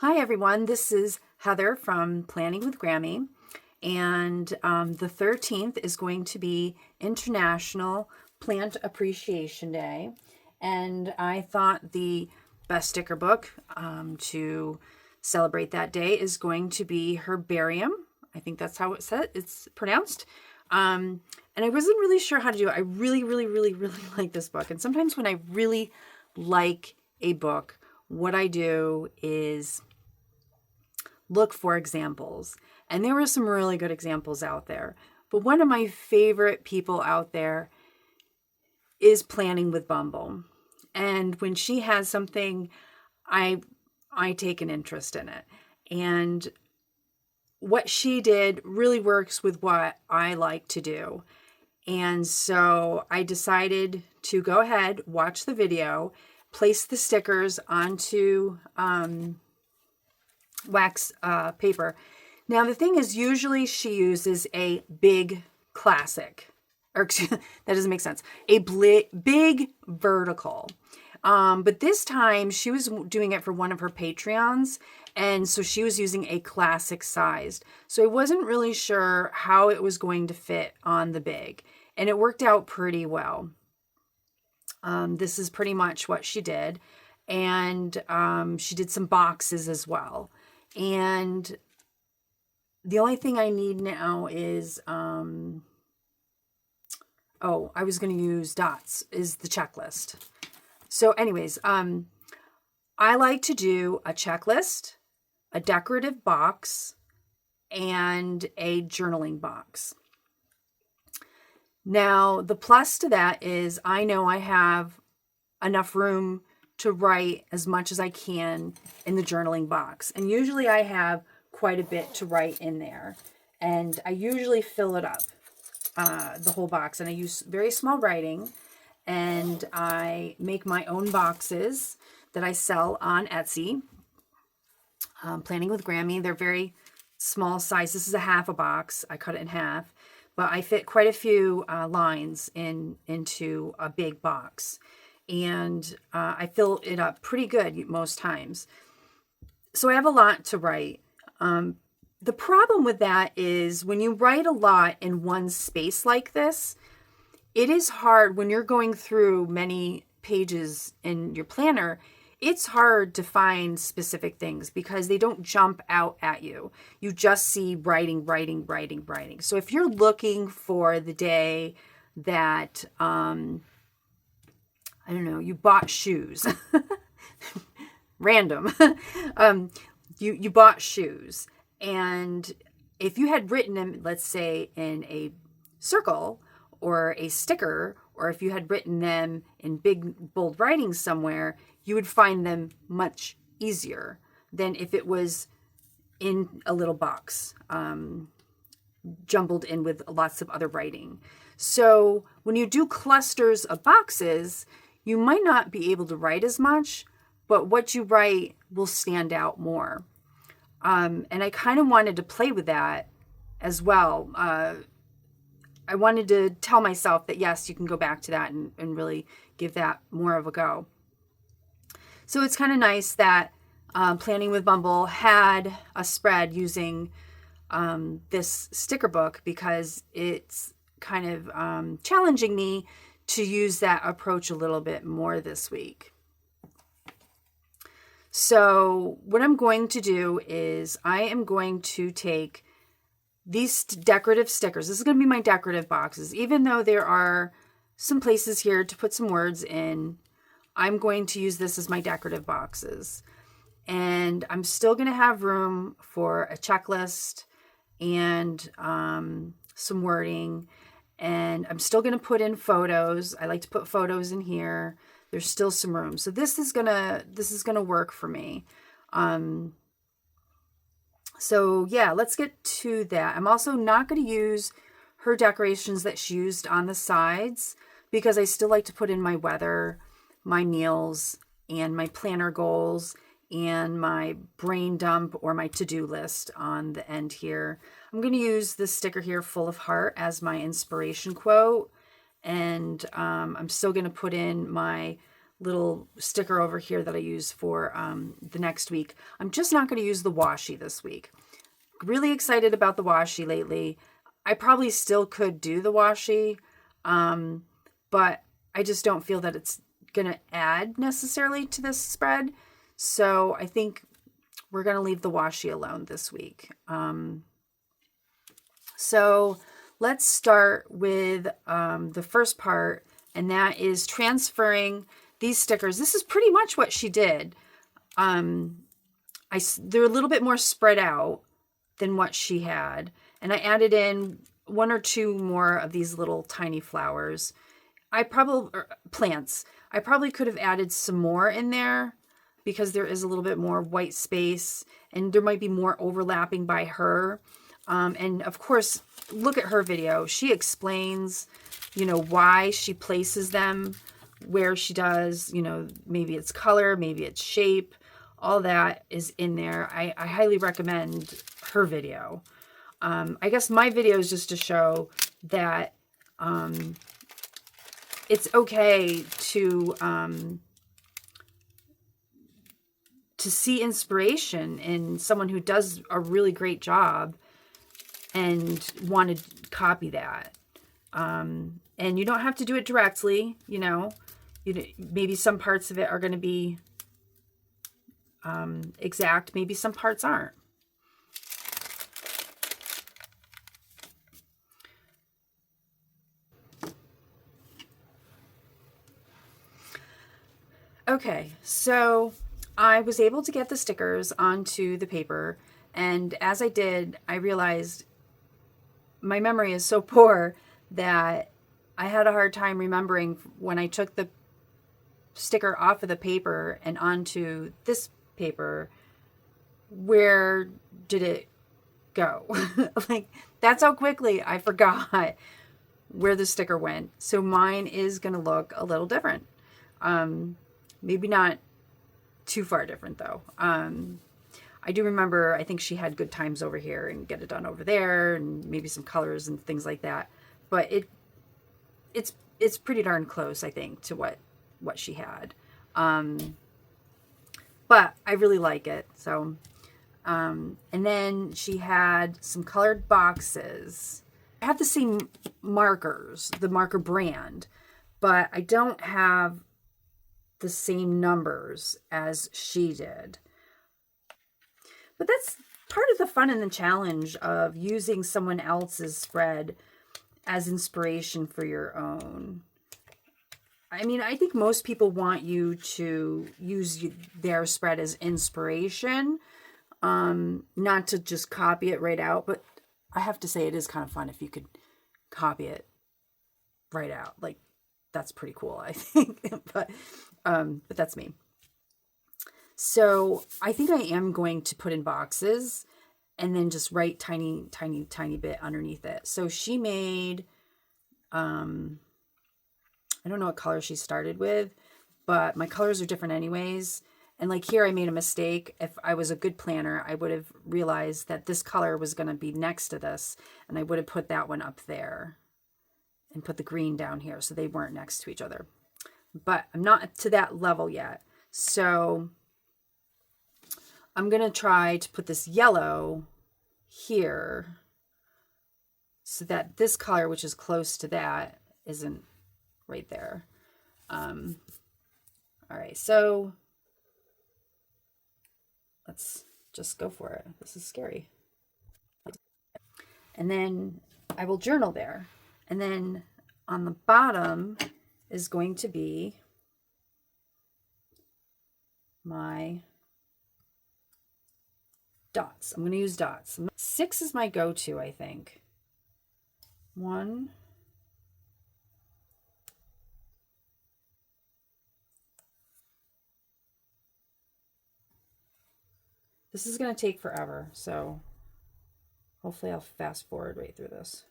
Hi everyone, this is Heather from Planning with Grammy, and the 13th is going to be International Plant Appreciation Day, and I thought the best sticker book to celebrate that day is going to be Herbarium. I think that's how it's pronounced. And I wasn't really sure how to do it. I really like this book, and sometimes when I really like a book, what I do is look for examples. And there were some really good examples out there. But one of my favorite people out there is Planning with Bumble. And when she has something, I take an interest in it. And what she did really works with what I like to do. And so I decided to go ahead, watch the video, place the stickers onto wax paper. Now the thing is, usually she uses a big classic, or that doesn't make sense, a big vertical. But this time she was doing it for one of her Patreons, and so she was using a classic sized. So I wasn't really sure how it was going to fit on the big, and it worked out pretty well. This is pretty much what she did, and she did some boxes as well. And the only thing I need now is, I was going to use dots, is the checklist. So anyways, I like to do a checklist, a decorative box, and a journaling box. Now, the plus to that is I know I have enough room to write as much as I can in the journaling box. And usually I have quite a bit to write in there. And I usually fill it up, the whole box. And I use very small writing. And I make my own boxes that I sell on Etsy. Planning with Grammy. They're very small size. This is a half a box. I cut it in half. But I fit quite a few lines into a big box. And I fill it up pretty good most times. So I have a lot to write. The problem with that is when you write a lot in one space like this, it is hard when you're going through many pages in your planner. It's hard to find specific things because they don't jump out at you. You just see writing. So if you're looking for the day that, I don't know, you bought shoes, random, you bought shoes, and if you had written them, let's say in a circle or a sticker, or if you had written them in big bold writing somewhere, you would find them much easier than if it was in a little box, jumbled in with lots of other writing. So when you do clusters of boxes, you might not be able to write as much, but what you write will stand out more. And I kind of wanted to play with that as well. I wanted to tell myself that, yes, you can go back to that and really give that more of a go. So it's kind of nice that Planning with Bumble had a spread using this sticker book, because it's kind of challenging me to use that approach a little bit more this week. So what I'm going to do is I am going to take these decorative stickers. This is going to be my decorative boxes. Even though there are some places here to put some words in, I'm going to use this as my decorative boxes. And I'm still going to have room for a checklist and some wording. And I'm still going to put in photos. I like to put photos in here. There's still some room. So this is gonna work for me. So yeah, let's get to that. I'm also not going to use her decorations that she used on the sides, because I still like to put in my weather, my meals, and my planner goals, and my brain dump or my to-do list on the end here. I'm going to use this sticker here, Full of Heart, as my inspiration quote. And I'm still going to put in my little sticker over here that I use for the next week. I'm just not going to use the washi this week. Really excited about the washi lately. I probably still could do the washi, but I just don't feel that it's going to add necessarily to this spread. So I think we're going to leave the washi alone this week. So let's start with the first part, and that is transferring these stickers. This is pretty much what she did. They're a little bit more spread out than what she had, and I added in 1 or 2 more of these little tiny flowers. Plants. I probably could have added some more in there because there is a little bit more white space, and there might be more overlapping by her. And of course, look at her video. She explains, why she places them where she does. Maybe it's color, maybe it's shape. All that is in there. I highly recommend her video. I guess my video is just to show that it's okay to see inspiration in someone who does a really great job and want to copy that. And you don't have to do it directly, maybe some parts of it are going to be exact, maybe some parts aren't. Okay, so I was able to get the stickers onto the paper, and as I did, I realized my memory is so poor that I had a hard time remembering when I took the sticker off of the paper and onto this paper, where did it go? Like, that's how quickly I forgot where the sticker went. So mine is going to look a little different. Maybe not too far different though. I do remember, I think she had good times over here and get it done over there, and maybe some colors and things like that. But it's pretty darn close, I think, to what she had. But I really like it. So, and then she had some colored boxes. I have the same markers, the marker brand, but I don't have the same numbers as she did. But that's part of the fun and the challenge of using someone else's spread as inspiration for your own. I mean, I think most people want you to use their spread as inspiration, not to just copy it right out. But I have to say, it is kind of fun if you could copy it right out. Like, that's pretty cool, I think. But that's me. So I think I am going to put in boxes and then just write tiny bit underneath it. So she made, I don't know what color she started with, but my colors are different anyways. And like here, I made a mistake. If I was a good planner, I would have realized that this color was going to be next to this, and I would have put that one up there and put the green down here so they weren't next to each other. But I'm not to that level yet. So I'm going to try to put this yellow here so that this color, which is close to that, isn't right there. All right, so let's just go for it. This is scary. And then I will journal there. And then on the bottom is going to be my dots. I'm going to use dots. 6 is my go-to, I think. 1, this is going to take forever, so hopefully I'll fast forward right through this.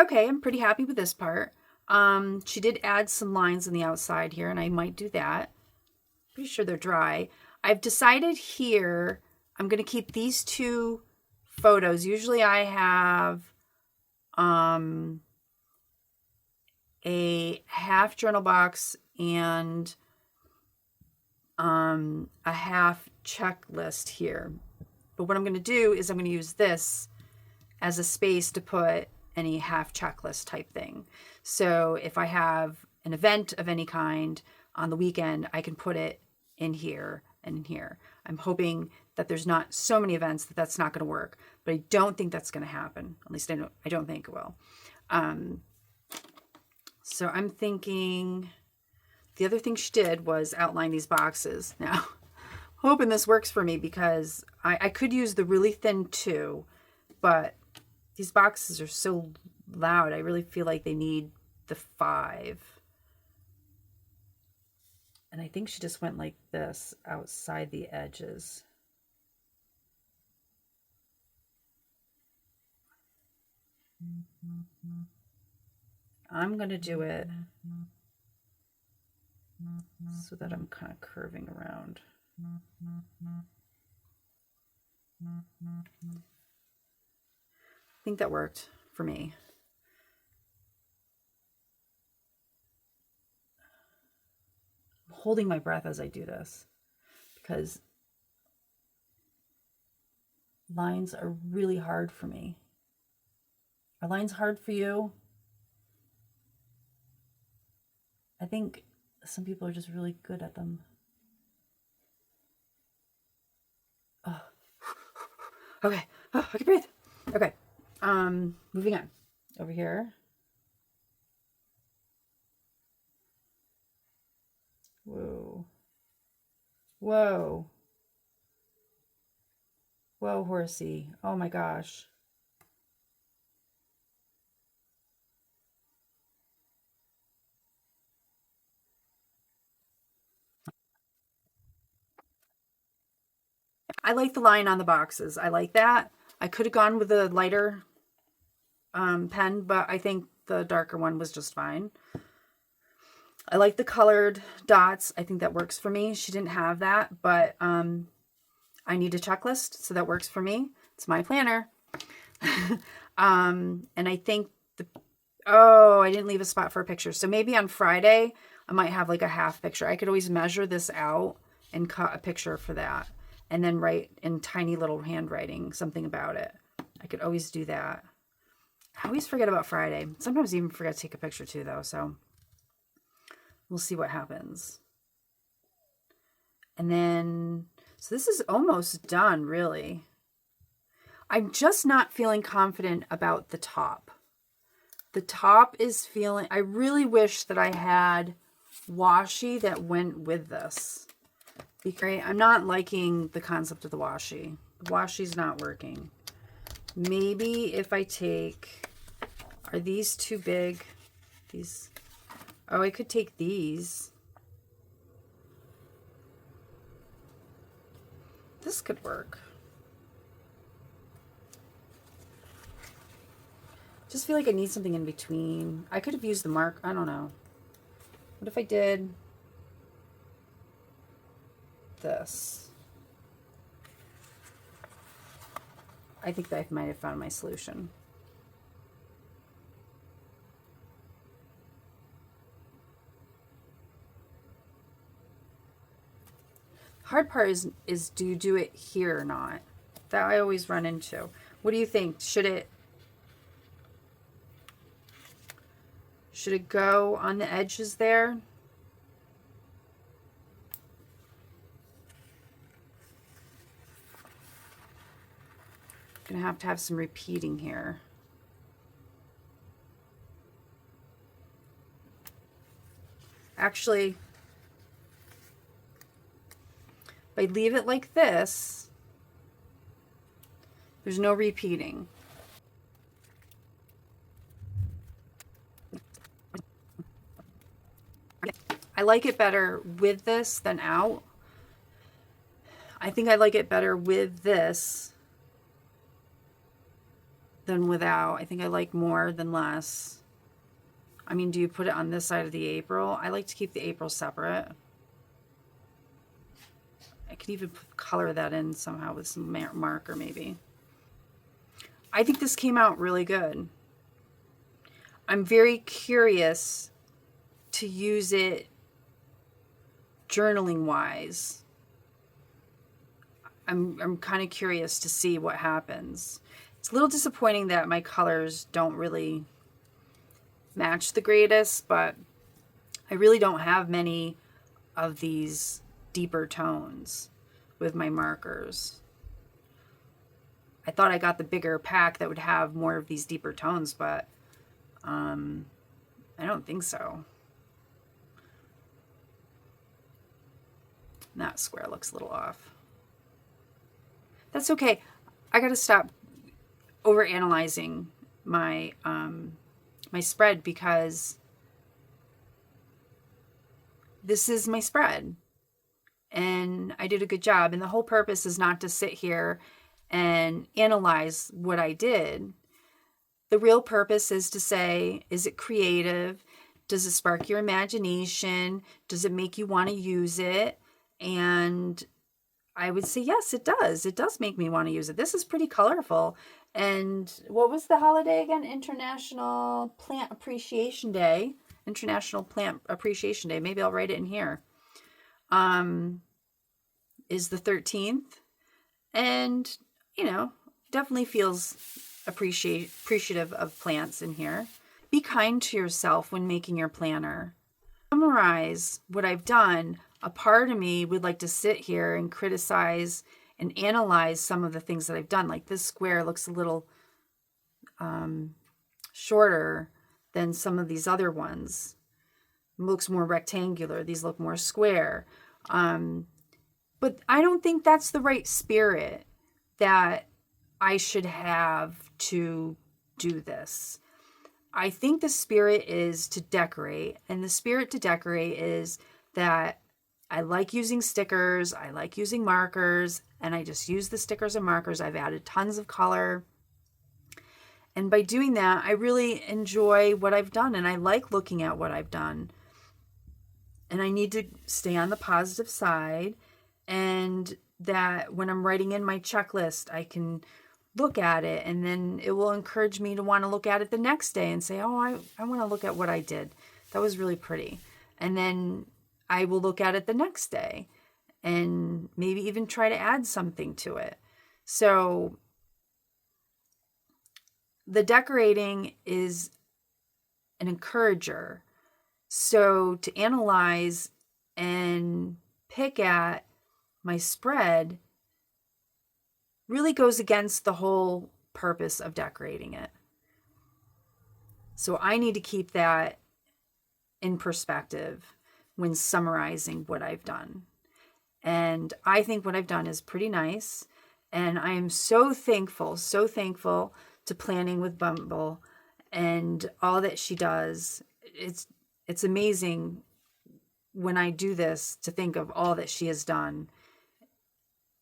Okay, I'm pretty happy with this part. She did add some lines on the outside here, and I might do that. Pretty sure they're dry. I've decided here I'm going to keep these two photos. Usually I have a half journal box and a half checklist here. But what I'm going to do is I'm going to use this as a space to put any half checklist type thing. So if I have an event of any kind on the weekend, I can put it in here and in here. I'm hoping that there's not so many events that that's not going to work, but I don't think that's going to happen. At least I don't think it will. So I'm thinking the other thing she did was outline these boxes. Now, hoping this works for me because I could use the really thin 2, but these boxes are so loud. I really feel like they need the 5. And I think she just went like this outside the edges. I'm going to do it so that I'm kind of curving around. I think that worked for me. I'm holding my breath as I do this because lines are really hard for me. Are lines hard for you? I think some people are just really good at them. Oh. Okay. Oh, I can breathe. Okay. Moving on. Over here. Whoa. Whoa. Whoa, horsey. Oh my gosh. I like the line on the boxes. I like that. I could have gone with a lighter pen, but I think the darker one was just fine. I like the colored dots. I think that works for me. She didn't have that, but I need a checklist, so that works for me. It's my planner. And I think I didn't leave a spot for a picture. So maybe on Friday, I might have like a half picture. I could always measure this out and cut a picture for that. And then write in tiny little handwriting something about it. I could always do that. I always forget about Friday. Sometimes I even forget to take a picture too, though. So we'll see what happens. And then, so this is almost done, really. I'm just not feeling confident about the top. The top is feeling, I really wish that I had washi that went with this. Because I'm not liking the concept of the washi. The washi's not working. Maybe if I take, are these too big? These, oh, I could take these. This could work. Just feel like I need something in between. I could have used the mark. I don't know. What if I did this? I think that I might have found my solution. Hard part is do you do it here or not? That I always run into. What do you think? Should it go on the edges there? Gonna have to have some repeating here. Actually, if I leave it like this, there's no repeating. I like it better with this than out. I think I like it better with this than without. I think I like more than less. I mean, do you put it on this side of the April? I like to keep the April separate. I could even color that in somehow with some marker maybe. I think this came out really good. I'm very curious to use it journaling wise. I'm kind of curious to see what happens. It's a little disappointing that my colors don't really match the greatest, but I really don't have many of these deeper tones with my markers. I thought I got the bigger pack that would have more of these deeper tones, but I don't think so. That square looks a little off. That's okay. I got to stop overanalyzing my my spread, because this is my spread and I did a good job. And the whole purpose is not to sit here and analyze what I did. The real purpose is to say, is it creative? Does it spark your imagination? Does it make you want to use it? And I would say, yes, it does. It does make me want to use it. This is pretty colorful. And what was the holiday again? International Plant Appreciation Day. International Plant Appreciation Day. Maybe I'll write it in here. Is the 13th. And, you know, definitely feels appreciative of plants in here. Be kind to yourself when making your planner. Summarize what I've done. A part of me would like to sit here and criticize and analyze some of the things that I've done. Like this square looks a little shorter than some of these other ones. It looks more rectangular. These look more square. But I don't think that's the right spirit that I should have to do this. I think the spirit is to decorate, and the spirit to decorate is that I like using stickers, I like using markers, and I just use the stickers and markers. I've added tons of color. And by doing that, I really enjoy what I've done, and I like looking at what I've done. And I need to stay on the positive side, and that when I'm writing in my checklist, I can look at it, and then it will encourage me to want to look at it the next day and say, oh, I want to look at what I did. That was really pretty. And then I will look at it the next day and maybe even try to add something to it. So the decorating is an encourager. So to analyze and pick at my spread really goes against the whole purpose of decorating it. So I need to keep that in perspective when summarizing what I've done. And I think what I've done is pretty nice. And I am so thankful to Planning with Bumble and all that she does. It's amazing when I do this to think of all that she has done.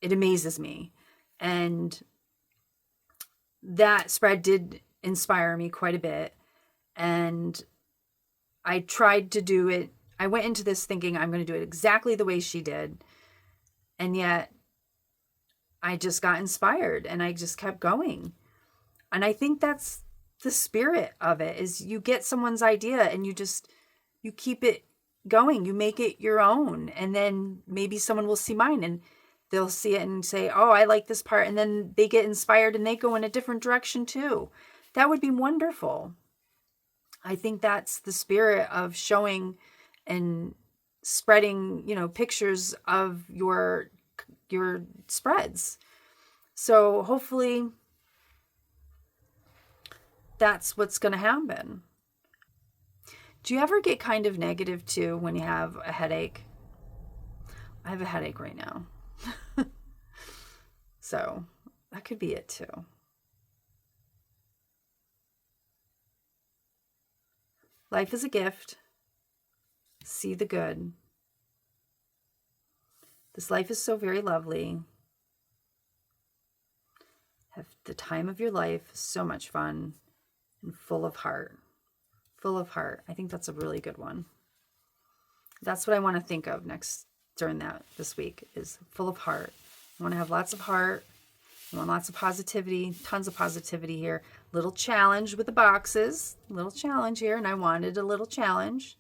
It amazes me. And that spread did inspire me quite a bit. And I tried to do it. I went into this thinking I'm going to do it exactly the way she did. And yet I just got inspired and I just kept going. And I think that's the spirit of it, is you get someone's idea and you keep it going. You make it your own. And then maybe someone will see mine and they'll see it and say, oh, I like this part. And then they get inspired and they go in a different direction too. That would be wonderful. I think that's the spirit of showing and spreading, pictures of your spreads. So hopefully that's what's going to happen. Do you ever get kind of negative too when you have a headache? I have a headache right now. So that could be it too. Life is a gift. See the good. This life is so very lovely. the time of your life. So much fun and full of heart. Full of heart. I think that's a really good one. That's what I want to think of next during this week is full of heart. I want to have lots of heart. I want lots of positivity, tons of positivity here. Little challenge with the boxes. Little challenge here, and I wanted a little challenge.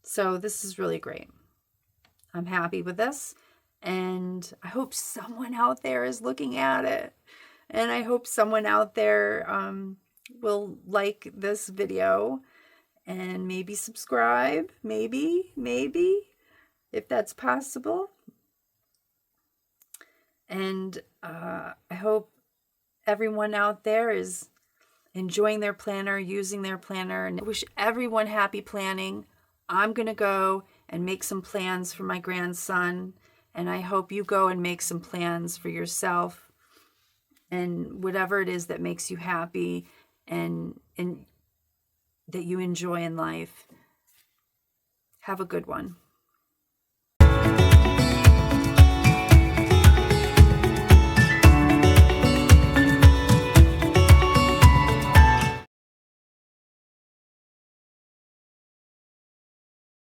So this is really great. I'm happy with this, and I hope someone out there is looking at it, and I hope someone out there will like this video and maybe subscribe, maybe, if that's possible. And I hope everyone out there is enjoying their planner, using their planner, and I wish everyone happy planning. I'm going to go and make some plans for my grandson, and I hope you go and make some plans for yourself and whatever it is that makes you happy and that you enjoy in life. Have a good one.